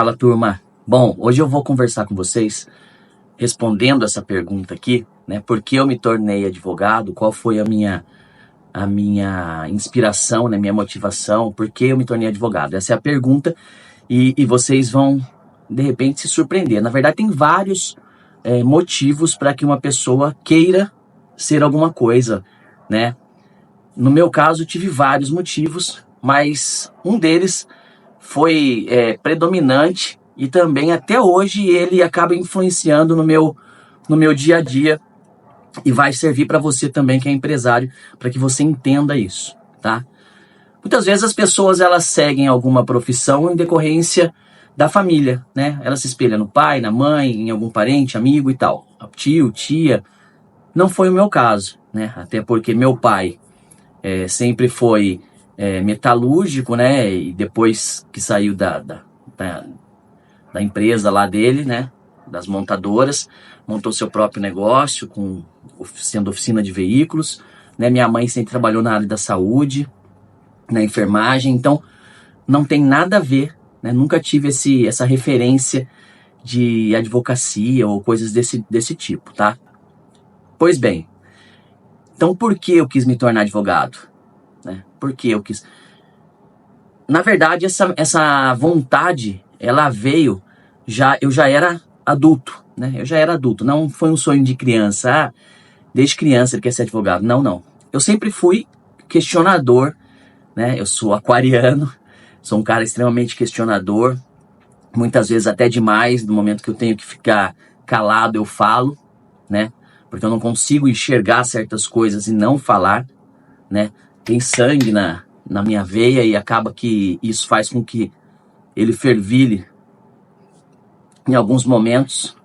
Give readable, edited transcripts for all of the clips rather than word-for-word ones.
Fala, turma. Bom, hoje eu vou conversar com vocês respondendo essa pergunta aqui, né? Por que eu me tornei advogado? Qual foi a minha inspiração, né? Minha motivação? Por que eu me tornei advogado? Essa é a pergunta e vocês vão, de repente, se surpreender. Na verdade, tem vários motivos para que uma pessoa queira ser alguma coisa, né? No meu caso, tive vários motivos, mas um deles foi predominante e também até hoje ele acaba influenciando no meu dia a dia e vai servir para você também que é empresário, para que você entenda isso, tá? Muitas vezes as pessoas elas seguem alguma profissão em decorrência da família, né? Ela se espelha no pai, na mãe, em algum parente, amigo e tal, tio, tia. Não foi o meu caso, né? Até porque meu pai sempre foi metalúrgico, né? E depois que saiu da empresa lá dele, né? Das montadoras, montou seu próprio negócio, sendo oficina de veículos, né? Minha mãe sempre trabalhou na área da saúde, na enfermagem, então não tem nada a ver, né? Nunca tive essa referência de advocacia ou coisas desse tipo, tá? Pois bem, então por que eu quis me tornar advogado? Né? Por que eu quis? Na verdade, essa vontade, ela veio, eu já era adulto, né? Eu já era adulto, não foi um sonho de criança, desde criança ele quer ser advogado, não. Eu sempre fui questionador, né? Eu sou aquariano, sou um cara extremamente questionador, muitas vezes até demais, no momento que eu tenho que ficar calado eu falo, né? Porque eu não consigo enxergar certas coisas e não falar, né? Tem sangue na minha veia e acaba que isso faz com que ele fervilhe em alguns momentos.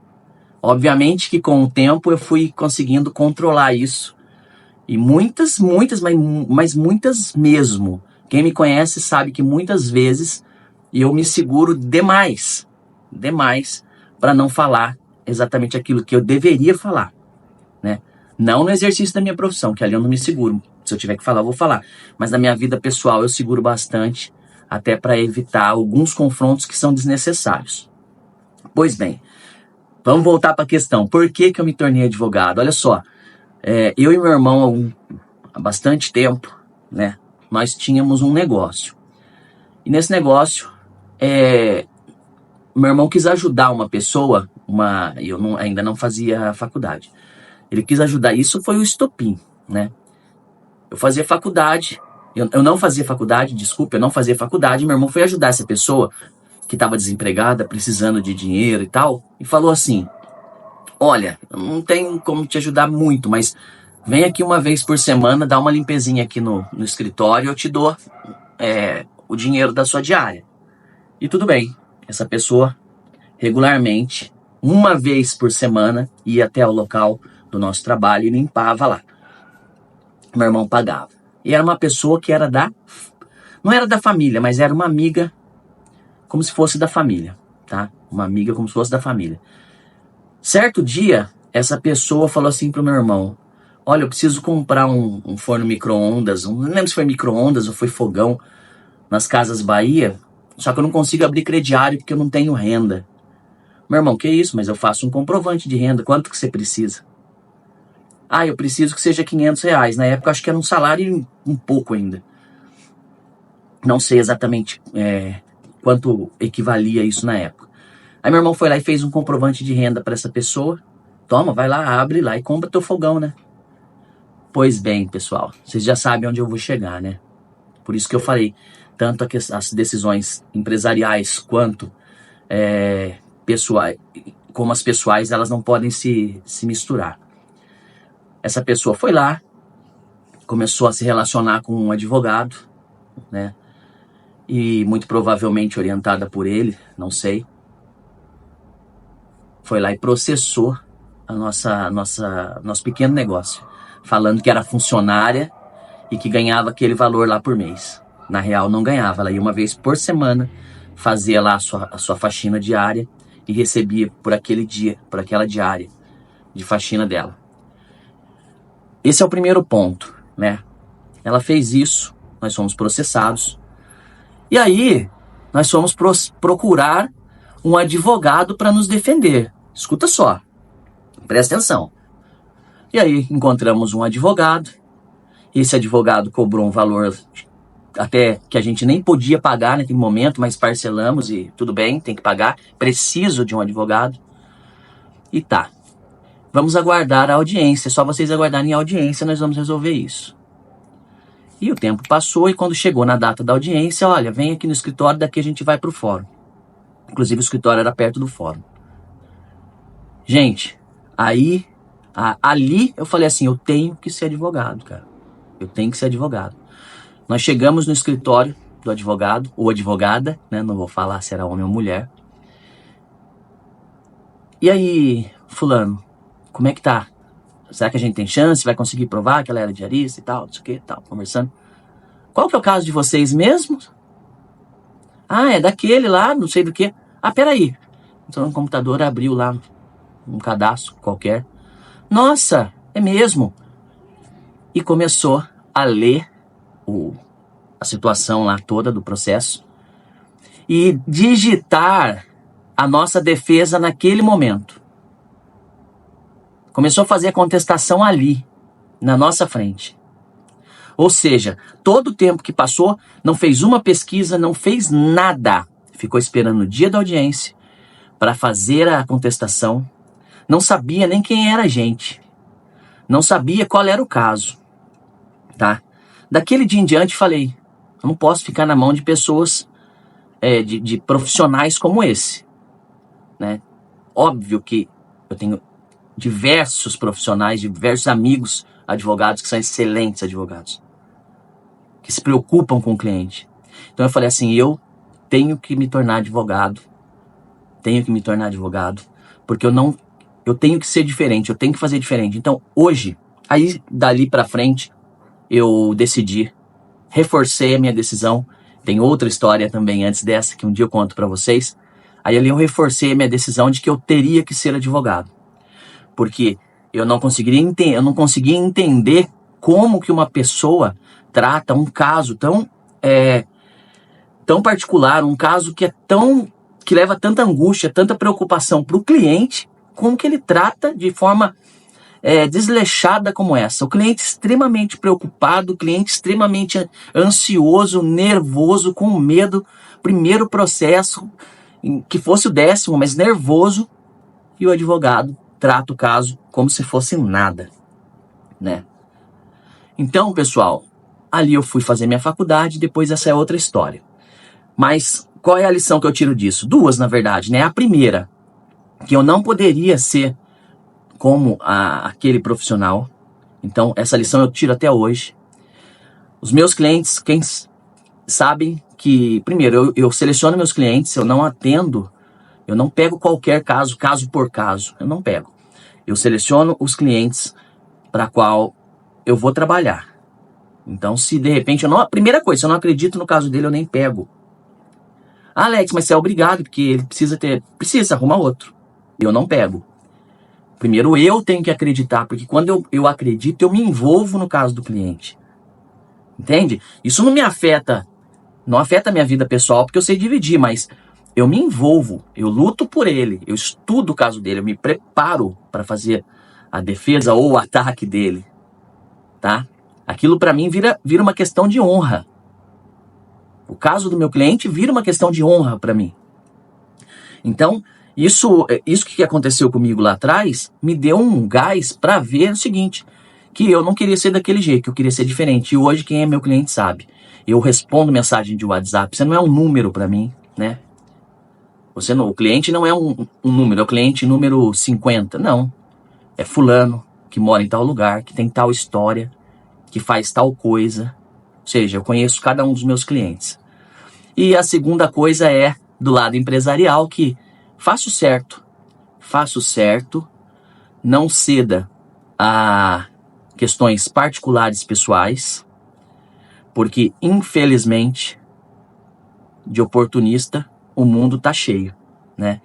Obviamente que com o tempo eu fui conseguindo controlar isso. E muitas, mas muitas mesmo. Quem me conhece sabe que muitas vezes eu me seguro demais para não falar exatamente aquilo que eu deveria falar, né? Não no exercício da minha profissão, que ali eu não me seguro. Se eu tiver que falar, eu vou falar. Mas na minha vida pessoal eu seguro bastante, até para evitar alguns confrontos que são desnecessários. Pois bem, vamos voltar para a questão. Por que eu me tornei advogado? Olha só, eu e meu irmão há bastante tempo, né? Nós tínhamos um negócio. E nesse negócio, meu irmão quis ajudar uma pessoa, ainda não fazia faculdade. Ele quis ajudar, isso foi o estopim, né? Eu fazia faculdade, eu não fazia faculdade, desculpa, eu não fazia faculdade, meu irmão foi ajudar essa pessoa que estava desempregada, precisando de dinheiro e tal, e falou assim: olha, eu não tenho como te ajudar muito, mas vem aqui uma vez por semana, dá uma limpezinha aqui no escritório, eu te dou o dinheiro da sua diária. E tudo bem, essa pessoa regularmente, uma vez por semana, ia até o local do nosso trabalho e limpava lá. Meu irmão pagava. E era uma pessoa que era não era da família, mas era uma amiga como se fosse da família, tá? Uma amiga como se fosse da família. Certo dia, essa pessoa falou assim pro meu irmão: olha, eu preciso comprar um forno micro-ondas, não lembro se foi micro-ondas ou foi fogão, nas Casas Bahia, só que eu não consigo abrir crediário porque eu não tenho renda. Meu irmão, que isso? Mas eu faço um comprovante de renda, quanto que você precisa? Ah, eu preciso que seja R$ 500. Na época, acho que era um salário um pouco ainda. Não sei exatamente quanto equivalia isso na época. Aí meu irmão foi lá e fez um comprovante de renda para essa pessoa. Toma, vai lá, abre lá e compra teu fogão, né? Pois bem, pessoal, vocês já sabem onde eu vou chegar, né? Por isso que eu falei, tanto as decisões empresariais quanto pessoais, como as pessoais, elas não podem se misturar. Essa pessoa foi lá, começou a se relacionar com um advogado, né? E muito provavelmente orientada por ele, não sei. Foi lá e processou nosso pequeno negócio, falando que era funcionária e que ganhava aquele valor lá por mês. Na real, não ganhava. Ela ia uma vez por semana, fazia lá a sua faxina diária e recebia por aquela diária de faxina dela. Esse é o primeiro ponto, né? Ela fez isso, nós fomos processados. E aí, nós fomos procurar um advogado para nos defender. Escuta só, presta atenção. E aí encontramos um advogado. Esse advogado cobrou um valor até que a gente nem podia pagar naquele momento, mas parcelamos e tudo bem, tem que pagar. Preciso de um advogado. E tá. Vamos aguardar a audiência. Só vocês aguardarem a audiência, nós vamos resolver isso. E o tempo passou e quando chegou na data da audiência, olha, vem aqui no escritório, daqui a gente vai pro fórum. Inclusive o escritório era perto do fórum. Gente, aí, ali eu falei assim, eu tenho que ser advogado, cara. Eu tenho que ser advogado. Nós chegamos no escritório do advogado, ou advogada, né? Não vou falar se era homem ou mulher. E aí, fulano, como é que tá? Será que a gente tem chance? Vai conseguir provar que ela era diarista e tal, não sei o que, tal, conversando. Qual que é o caso de vocês mesmos? Ah, é daquele lá, não sei do que. Ah, peraí. Então o computador abriu lá um cadastro qualquer. Nossa, é mesmo. E começou a ler a situação lá toda do processo e digitar a nossa defesa naquele momento. Começou a fazer a contestação ali, na nossa frente. Ou seja, todo o tempo que passou, não fez uma pesquisa, não fez nada. Ficou esperando o dia da audiência para fazer a contestação. Não sabia nem quem era a gente. Não sabia qual era o caso. Tá? Daquele dia em diante falei, eu não posso ficar na mão de pessoas, de profissionais como esse. Né? Óbvio que eu tenho diversos profissionais, diversos amigos advogados que são excelentes advogados, que se preocupam com o cliente. Então eu falei assim, eu tenho que me tornar advogado, porque eu tenho que ser diferente, eu tenho que fazer diferente. Então hoje, aí dali pra frente, eu decidi, reforcei a minha decisão. Tem outra história também antes dessa, que um dia eu conto pra vocês. Aí ali eu reforcei a minha decisão de que eu teria que ser advogado. Porque eu não conseguia entender como que uma pessoa trata um caso tão particular, um caso que leva tanta angústia, tanta preocupação para o cliente, como que ele trata de forma desleixada como essa. O cliente extremamente preocupado, o cliente extremamente ansioso, nervoso, com medo. Primeiro processo, que fosse o 10º, mas nervoso, e o advogado trata o caso como se fosse nada, né? Então, pessoal, ali eu fui fazer minha faculdade, depois essa é outra história. Mas qual é a lição que eu tiro disso? Duas, na verdade, né? A primeira, que eu não poderia ser como aquele profissional. Então, essa lição eu tiro até hoje. Os meus clientes, quem sabem que, primeiro, eu seleciono meus clientes, eu não atendo, eu não pego qualquer caso por caso, eu não pego. Eu seleciono os clientes para qual eu vou trabalhar. Então, se de repente, primeira coisa, se eu não acredito no caso dele, eu nem pego. Ah, Alex, mas você é obrigado, porque ele precisa arrumar outro. Eu não pego. Primeiro eu tenho que acreditar, porque quando eu acredito, eu me envolvo no caso do cliente. Entende? Isso não afeta a minha vida pessoal, porque eu sei dividir, mas eu me envolvo, eu luto por ele, eu estudo o caso dele, eu me preparo para fazer a defesa ou o ataque dele, tá? Aquilo para mim vira uma questão de honra. O caso do meu cliente vira uma questão de honra para mim. Então, isso que aconteceu comigo lá atrás me deu um gás para ver o seguinte, que eu não queria ser daquele jeito, que eu queria ser diferente. E hoje quem é meu cliente sabe. Eu respondo mensagem de WhatsApp, você não é um número para mim, né? O cliente não é um número, é o cliente número 50. Não. É fulano que mora em tal lugar, que tem tal história, que faz tal coisa. Ou seja, eu conheço cada um dos meus clientes. E a segunda coisa é do lado empresarial, que faço certo, não ceda a questões particulares pessoais, porque infelizmente de oportunista o mundo tá cheio, né?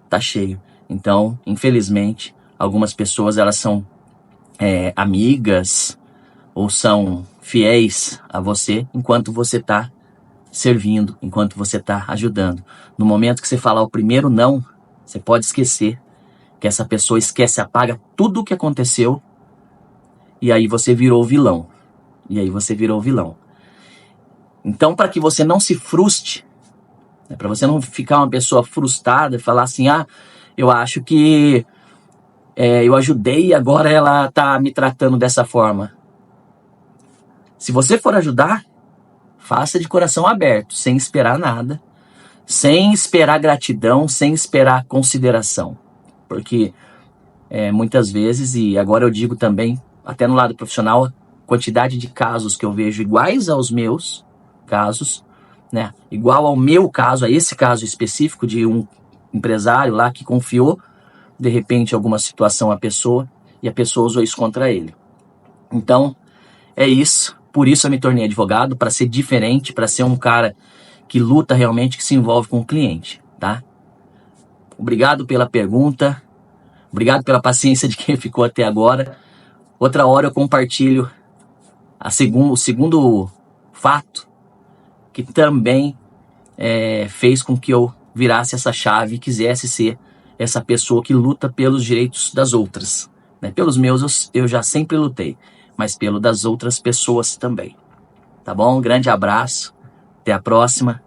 Tá cheio. Então, infelizmente, algumas pessoas elas são amigas ou são fiéis a você enquanto você tá servindo, enquanto você está ajudando. No momento que você falar o primeiro não, você pode esquecer, que essa pessoa esquece, apaga tudo o que aconteceu, e aí você virou vilão. Então, para que você não se frustre, né, para você não ficar uma pessoa frustrada e falar assim, eu acho que eu ajudei e agora ela está me tratando dessa forma. Se você for ajudar, faça de coração aberto, sem esperar nada, sem esperar gratidão, sem esperar consideração. Porque muitas vezes, e agora eu digo também, até no lado profissional, a quantidade de casos que eu vejo iguais aos meus casos, né? Igual ao meu caso, a esse caso específico de um empresário lá que confiou, de repente, alguma situação à pessoa, e a pessoa usou isso contra ele. Então, é isso. Por isso eu me tornei advogado, para ser diferente, para ser um cara que luta realmente, que se envolve com o cliente, tá? Obrigado pela pergunta. Obrigado pela paciência de quem ficou até agora. Outra hora eu compartilho o segundo fato que também fez com que eu virasse essa chave e quisesse ser essa pessoa que luta pelos direitos das outras. Né? Pelos meus eu já sempre lutei, mas pelo das outras pessoas também. Tá bom? Um grande abraço. Até a próxima.